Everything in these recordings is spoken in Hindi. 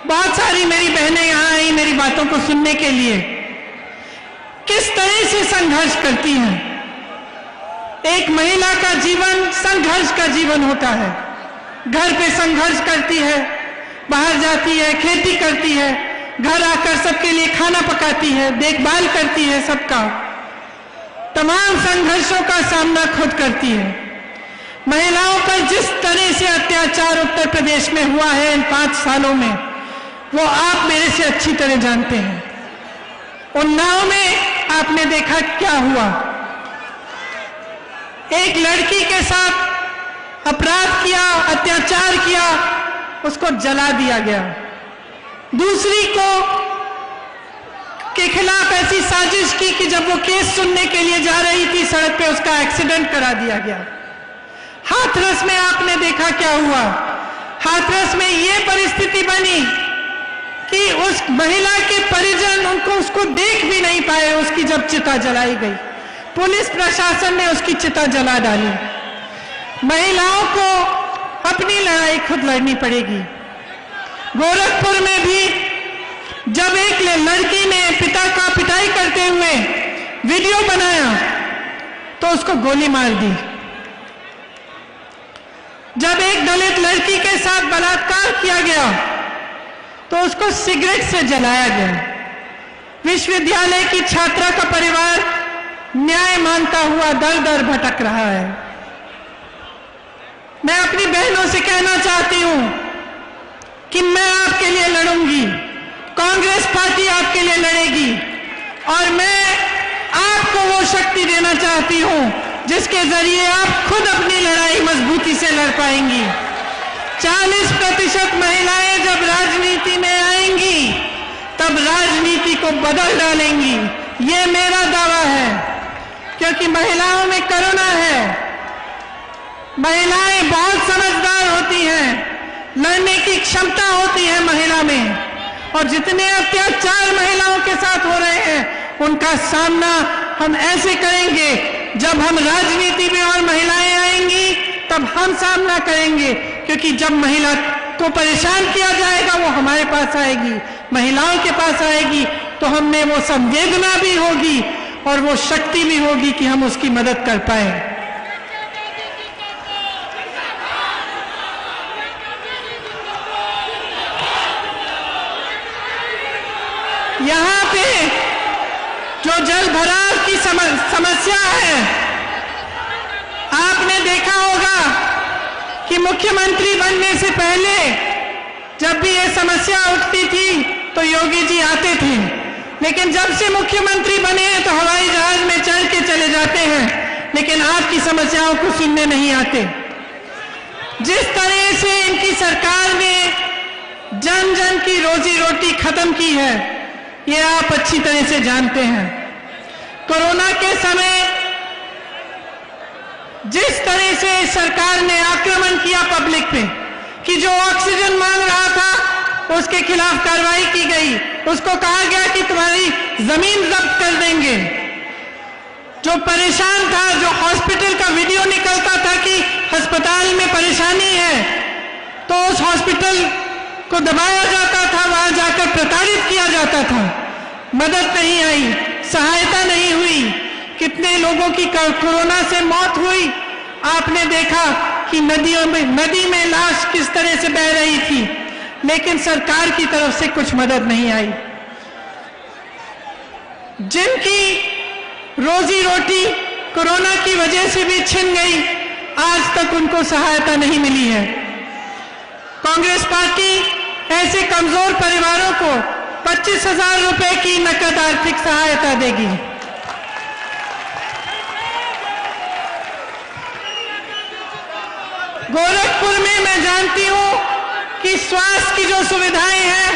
बहुत सारी मेरी बहनें यहाँ आई मेरी बातों को सुनने के लिए। किस तरह से संघर्ष करती हैं। एक महिला का जीवन संघर्ष का जीवन होता है। घर पे संघर्ष करती है, बाहर जाती है, खेती करती है, घर आकर सबके लिए खाना पकाती है, देखभाल करती है, सबका तमाम संघर्षों का सामना खुद करती है। महिलाओं पर जिस तरह से अत्याचार उत्तर प्रदेश में हुआ है इन 5 सालों में, वो आप मेरे से अच्छी तरह जानते हैं। उन्नाव में आपने देखा क्या हुआ। एक लड़की के साथ अपराध किया, अत्याचार किया, उसको जला दिया गया। दूसरी को के खिलाफ ऐसी साजिश की कि जब वो केस सुनने के लिए जा रही थी सड़क पे, उसका एक्सीडेंट करा दिया गया। हाथरस में आपने देखा क्या हुआ। हाथरस में ये परिस्थिति बनी कि उस महिला के परिजन उसको देख भी नहीं पाए। उसकी जब चिता जलाई गई, पुलिस प्रशासन ने उसकी चिता जला डाली। महिलाओं को अपनी लड़ाई खुद लड़नी पड़ेगी। गोरखपुर में भी जब एक लड़की ने पिता का पिटाई करते हुए वीडियो बनाया तो उसको गोली मार दी। जब एक दलित लड़की के साथ बलात्कार किया गया तो उसको सिगरेट से जलाया गया। विश्वविद्यालय की छात्रा का परिवार न्याय मांगता हुआ दर दर भटक रहा है। मैं अपनी बहनों से कहना चाहती हूं कि मैं आपके लिए लड़ूंगी, कांग्रेस पार्टी आपके लिए लड़ेगी, और मैं आपको वो शक्ति देना चाहती हूं जिसके जरिए आप खुद अपनी लड़ाई मजबूती से लड़ पाएंगी। 40% महिलाएं जब राजनीति में आएंगी तब राजनीति को बदल डालेंगी, ये मेरा दावा है। क्योंकि महिलाओं में करुणा है, महिलाएं बहुत समझदार होती हैं, लड़ने की क्षमता होती है महिला में, और जितने अत्याचार महिलाओं के साथ हो रहे हैं उनका सामना हम ऐसे करेंगे। जब हम राजनीति में और महिलाएं आएंगी तब हम सामना करेंगे, क्योंकि जब महिला को परेशान किया जाएगा वो हमारे पास आएगी, महिलाओं के पास आएगी, तो हमने वो संवेदना भी होगी और वो शक्ति भी होगी कि हम उसकी मदद कर पाए। यहाँ पे जो जल भराव की समस्या है, आपने देखा होगा कि मुख्यमंत्री बनने से पहले जब भी ये समस्या उठती थी तो योगी जी आते थे, लेकिन जब से मुख्यमंत्री बने हैं तो हवाई जहाज में चढ़ के चले जाते हैं, लेकिन आपकी समस्याओं को सुनने नहीं आते। जिस तरह से इनकी सरकार ने जन जन की रोजी रोटी खत्म की है, ये आप अच्छी तरह से जानते हैं। कोरोना के समय जिस तरह से सरकार ने आक्रमण किया पब्लिक पे कि जो ऑक्सीजन मांग रहा था उसके खिलाफ कार्रवाई की गई, उसको कहा गया कि तुम्हारी जमीन जब्त कर देंगे। जो परेशान था, जो हॉस्पिटल का वीडियो निकलता था कि अस्पताल में परेशानी है, तो उस हॉस्पिटल को दबाया जाता था, वहां जाकर प्रताड़ित किया जाता था। मदद नहीं आई, सहायता नहीं हुई, कितने लोगों की कोरोना से मौत हुई। आपने देखा कि नदी में लाश किस तरह से बह रही थी, लेकिन सरकार की तरफ से कुछ मदद नहीं आई। जिनकी रोजी रोटी कोरोना की वजह से भी छिन गई, आज तक उनको सहायता नहीं मिली है। कांग्रेस पार्टी ऐसे कमजोर परिवारों को 25,000 रुपए की नकद आर्थिक सहायता देगी। गोरखपुर में मैं जानती हूं कि स्वास्थ्य की जो सुविधाएं हैं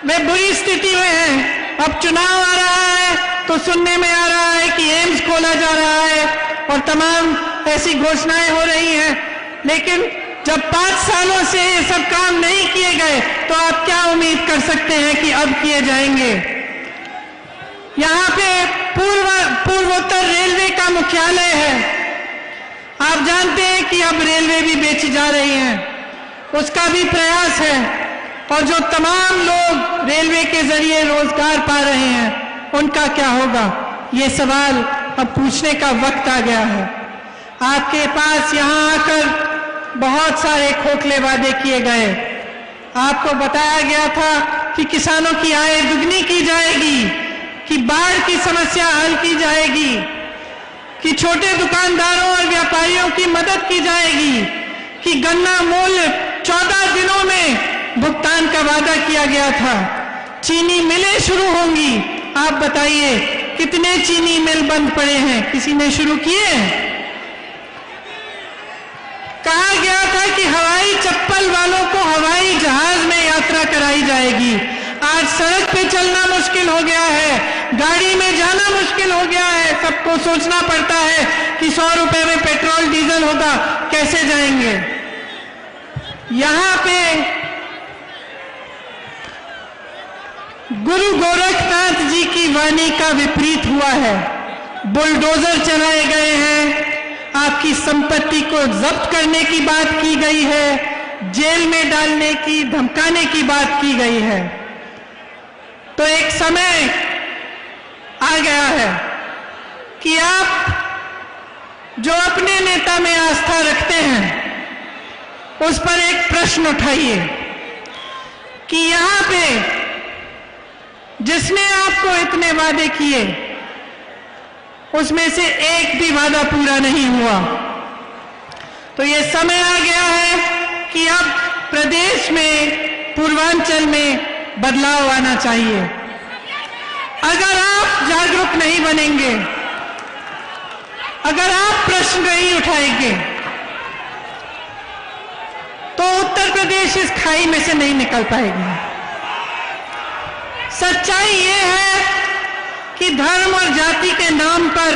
वे बुरी स्थिति में हैं। अब चुनाव आ रहा है तो सुनने में आ रहा है कि एम्स खोला जा रहा है और तमाम ऐसी घोषणाएं हो रही हैं, लेकिन जब 5 सालों से ये सब काम नहीं किए गए तो आप क्या उम्मीद कर सकते हैं कि अब किए जाएंगे। यहाँ पे पूर्वोत्तर रेलवे का मुख्यालय है। आप जानते हैं कि अब रेलवे भी बेची जा रही है, उसका भी प्रयास है। और जो तमाम लोग रेलवे के जरिए रोजगार पा रहे हैं उनका क्या होगा? ये सवाल अब पूछने का वक्त आ गया है। आपके पास यहाँ आकर बहुत सारे खोखले वादे किए गए। आपको बताया गया था कि किसानों की आय दुगनी की जाएगी, कि बाढ़ की समस्या हल की जाएगी, कि छोटे दुकानदारों और व्यापारियों की मदद की जाएगी, कि गन्ना मूल्य 14 दिनों में भुगतान का वादा किया गया था, चीनी मिलें शुरू होंगी। आप बताइए कितने चीनी मिल बंद पड़े हैं? किसी ने शुरू किए? कहा गया था कि हवाई चप्पल वालों को हवाई जहाज में यात्रा कराई जाएगी। आज सड़क पे चलना मुश्किल हो गया है, गाड़ी में जाना मुश्किल हो गया है। सबको सोचना पड़ता है कि 100 रुपए में पेट्रोल डीजल होगा, कैसे जाएंगे? यहां पे गुरु गोरखनाथ जी की वाणी का विपरीत हुआ है। बुलडोजर चलाए गए हैं, आपकी संपत्ति को जब्त करने की बात की गई है, जेल में डालने की, धमकाने की बात की गई है। तो एक समय आ गया है कि आप जो अपने नेता में आस्था रखते हैं उस पर एक प्रश्न उठाइए कि यहां पे जिसने आपको इतने वादे किए उसमें से एक भी वादा पूरा नहीं हुआ। तो ये समय आ गया है कि अब प्रदेश में, पूर्वांचल में बदलाव आना चाहिए। अगर आप जागरूक नहीं बनेंगे, अगर आप प्रश्न नहीं उठाएंगे तो उत्तर प्रदेश इस खाई में से नहीं निकल पाएगी। सच्चाई ये है कि धर्म और जाति के नाम पर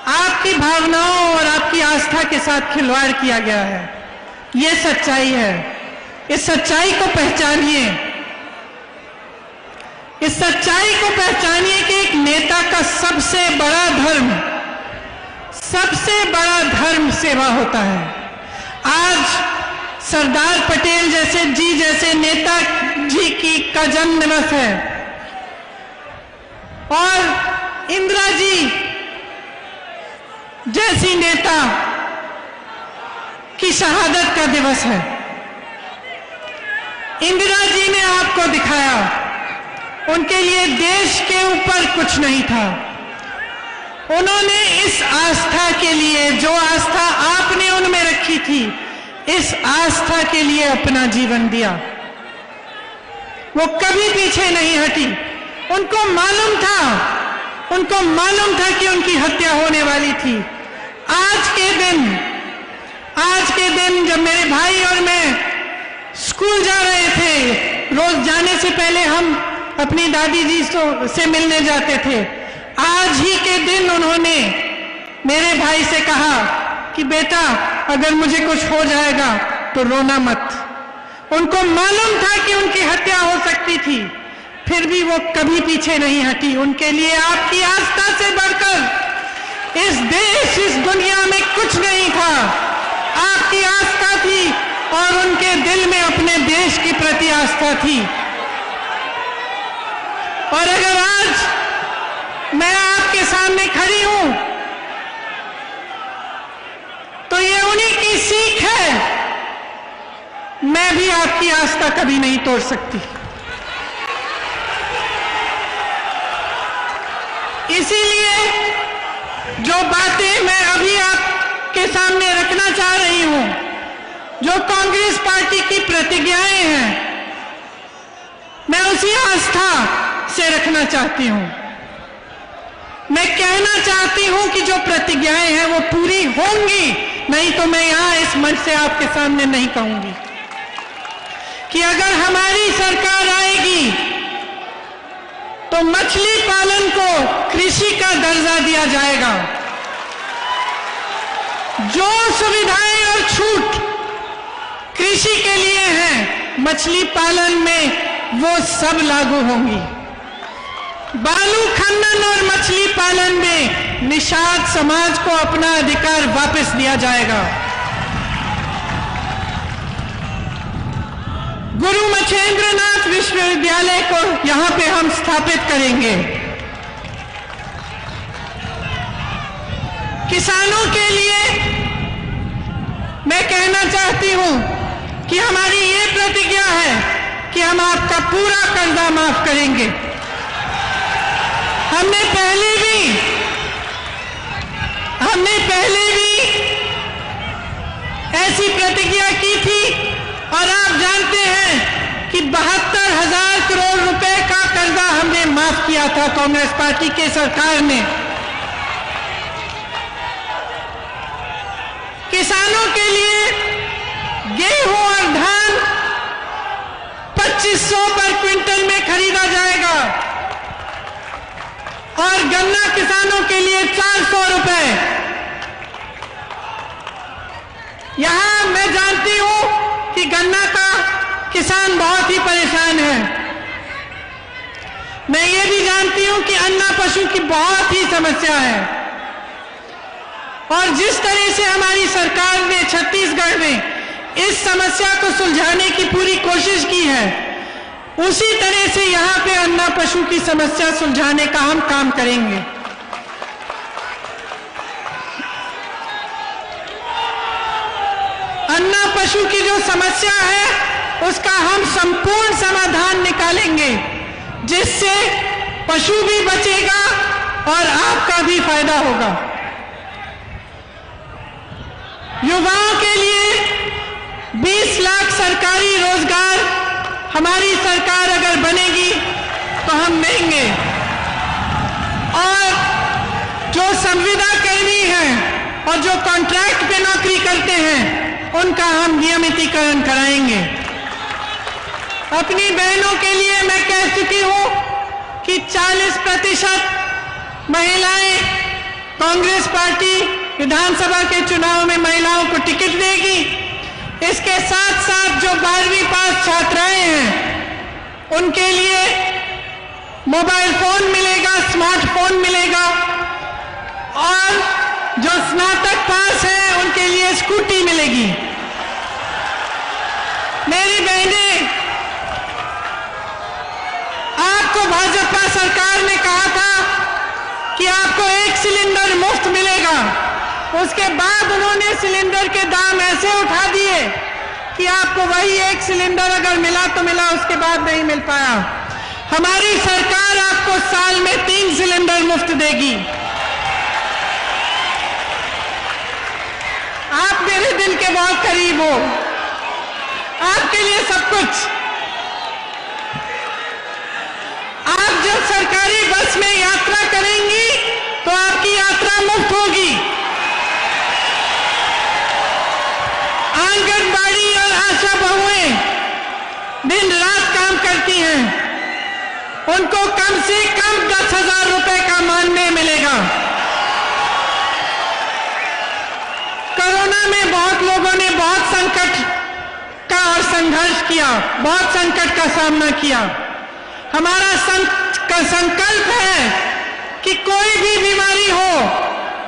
आपकी भावनाओं और आपकी आस्था के साथ खिलवाड़ किया गया है। ये सच्चाई है। इस सच्चाई को पहचानिए। इस सच्चाई को पहचानिए कि एक नेता का सबसे बड़ा धर्म सेवा होता है। आज सरदार पटेल जैसे नेता जी का जन्म दिवस है और इंदिरा जी जैसी नेता की शहादत का दिवस है। इंदिरा जी ने आपको दिखाया, उनके लिए देश के ऊपर कुछ नहीं था। उन्होंने इस आस्था के लिए, जो आस्था आपने उनमें रखी थी, इस आस्था के लिए अपना जीवन दिया। वो कभी पीछे नहीं हटी। उनको मालूम था कि उनकी हत्या होने वाली थी। आज के दिन जब मेरे भाई और मैं स्कूल जा रहे थे, रोज जाने से पहले हम अपनी दादी जी से मिलने जाते थे। आज ही के दिन उन्होंने मेरे भाई से कहा कि बेटा, अगर मुझे कुछ हो जाएगा तो रोना मत। उनको मालूम था कि उनकी हत्या हो सकती थी, फिर भी वो कभी पीछे नहीं हटी। उनके लिए आपकी आस्था से बढ़कर इस देश, इस दुनिया में कुछ नहीं था। आपकी आस्था थी और उनके दिल में अपने देश के प्रति आस्था थी। और अगर आज मैं आपके सामने खड़ी हूं तो ये उन्हीं की सीख है। मैं भी आपकी आस्था कभी नहीं तोड़ सकती। इसीलिए जो बातें मैं अभी आपके सामने रखना चाह रही हूं, जो कांग्रेस पार्टी की प्रतिज्ञाएं हैं, मैं उसी आस्था से रखना चाहती हूं। मैं कहना चाहती हूं कि जो प्रतिज्ञाएं हैं वो पूरी होंगी, नहीं तो मैं यहां इस मंच से आपके सामने नहीं कहूंगी कि अगर हमारी सरकार आएगी तो मछली पालन को कृषि का दर्जा दिया जाएगा। जो सुविधाएं और छूट कृषि के लिए हैं, मछली पालन में वो सब लागू होंगी। बालू खनन और मछली पालन में निषाद समाज को अपना अधिकार वापस दिया जाएगा। गुरु मच्छेंद्रनाथ विश्वविद्यालय को यहां पे हम स्थापित करेंगे। किसानों के लिए मैं कहना चाहती हूं कि हमारी ये प्रतिज्ञा है कि हम आपका पूरा कर्जा माफ करेंगे। हमने पहले भी ऐसी प्रतिज्ञा की थी और आप जानते हैं कि 72,000 करोड़ रुपए का कर्जा हमने माफ किया था कांग्रेस पार्टी के सरकार ने। किसानों के लिए गेहूं और धान 2500 पर क्विंटल में खरीदा जाएगा और गन्ना किसानों के लिए 400 रुपए। यहां मैं जानती हूं कि गन्ना का किसान बहुत ही परेशान है। मैं ये भी जानती हूं कि अन्ना पशु की बहुत ही समस्या है और जिस तरह से हमारी सरकार ने छत्तीसगढ़ में इस समस्या को सुलझाने की पूरी कोशिश की है, उसी तरह से यहां पे अन्ना पशु की समस्या सुलझाने का हम काम करेंगे। अन्ना पशु की जो समस्या है उसका हम संपूर्ण समाधान निकालेंगे, जिससे पशु भी बचेगा और आपका भी फायदा होगा। युवाओं के लिए 20 लाख सरकारी रोजगार हमारी सरकार अगर बनेगी तो हम देंगे और जो संविदा कर्मी हैं और जो कॉन्ट्रैक्ट पे नौकरी करते हैं उनका हम नियमितीकरण कराएंगे। अपनी बहनों के लिए मैं कह चुकी हूं कि 40% महिलाएं कांग्रेस पार्टी विधानसभा के चुनाव में महिलाओं को टिकट देगी। इसके साथ साथ जो 12वीं पास छात्राएं हैं उनके लिए मोबाइल फोन मिलेगा, स्मार्टफोन मिलेगा और जो स्नातक पास है उनके लिए स्कूटी मिलेगी। मेरी बहनें, आपको भाजपा सरकार ने कहा था कि आपको 1 सिलेंडर मुफ्त मिलेगा। उसके बाद उन्होंने सिलेंडर के दाम ऐसे उठा दिए कि आपको वही 1 सिलेंडर अगर मिला तो मिला, उसके बाद नहीं मिल पाया। हमारी सरकार आपको साल में 3 सिलेंडर मुफ्त देगी। आप मेरे दिल के बहुत करीब हो, आपके लिए सब कुछ। आप जब सरकारी बस में यात्रा करेंगी तो आपकी यात्रा मुफ्त होगी। आंगनबाड़ी और आशा बहुएं दिन रात काम करती हैं, उनको कम से कम 10,000 रुपए का मानदेय मिलेगा। कोरोना में बहुत लोगों ने बहुत संकट का और संघर्ष किया, बहुत संकट का सामना किया। हमारा संकल्प है कि कोई भी बीमारी हो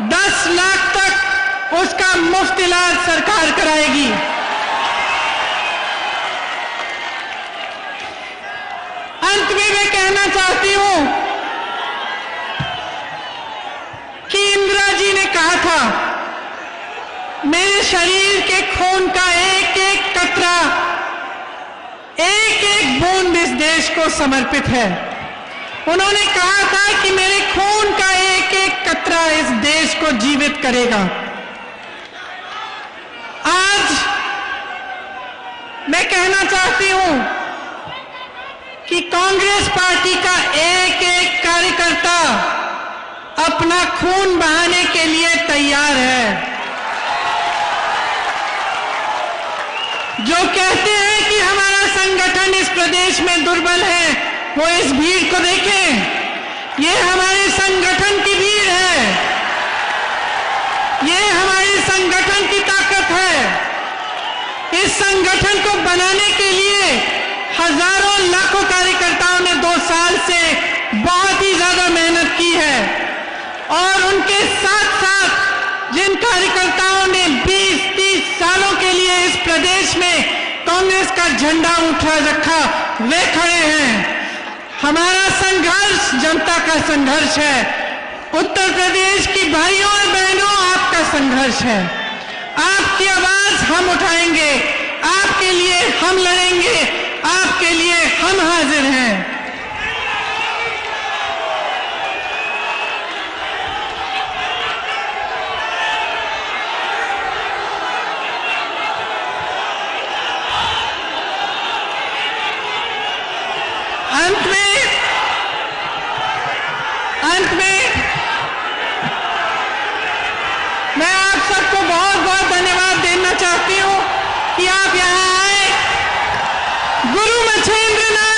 10 लाख तक उसका मुफ्त इलाज सरकार कराएगी। अंत में मैं कहना चाहती हूं कि इंदिरा जी ने कहा था, मेरे शरीर के खून का एक एक कतरा, एक एक बूंद इस देश को समर्पित है। उन्होंने कहा था कि मेरे खून का एक एक कतरा इस देश को जीवित करेगा। आज मैं कहना चाहती हूं कि कांग्रेस पार्टी का एक एक कार्यकर्ता अपना खून बहाने के लिए तैयार है। जो कहते हैं कि हमारा संगठन इस प्रदेश में दुर्बल है, वो इस भीड़ को देखें। ये हमारे संगठन की भीड़ है, ये हमारे संगठन की ताकत है। इस संगठन को बनाने के लिए हजारों लाखों कार्यकर्ताओं ने 2 साल से बहुत ही ज्यादा मेहनत की है और उनके साथ साथ जिन कार्यकर्ताओं ने 20-30 सालों के लिए इस प्रदेश में कांग्रेस का झंडा उठा रखा वे खड़े हैं। हमारा संघर्ष जनता का संघर्ष है। उत्तर प्रदेश की भाइयों और बहनों, आपका संघर्ष है। आपकी आवाज हम उठाएंगे, आपके लिए हम लड़ेंगे, आपके लिए हम हाजिर हैं। अंत में मैं आप सबको बहुत बहुत धन्यवाद देना चाहती हूं कि आप यहां आए। गुरु मच्छेंद्र नाथ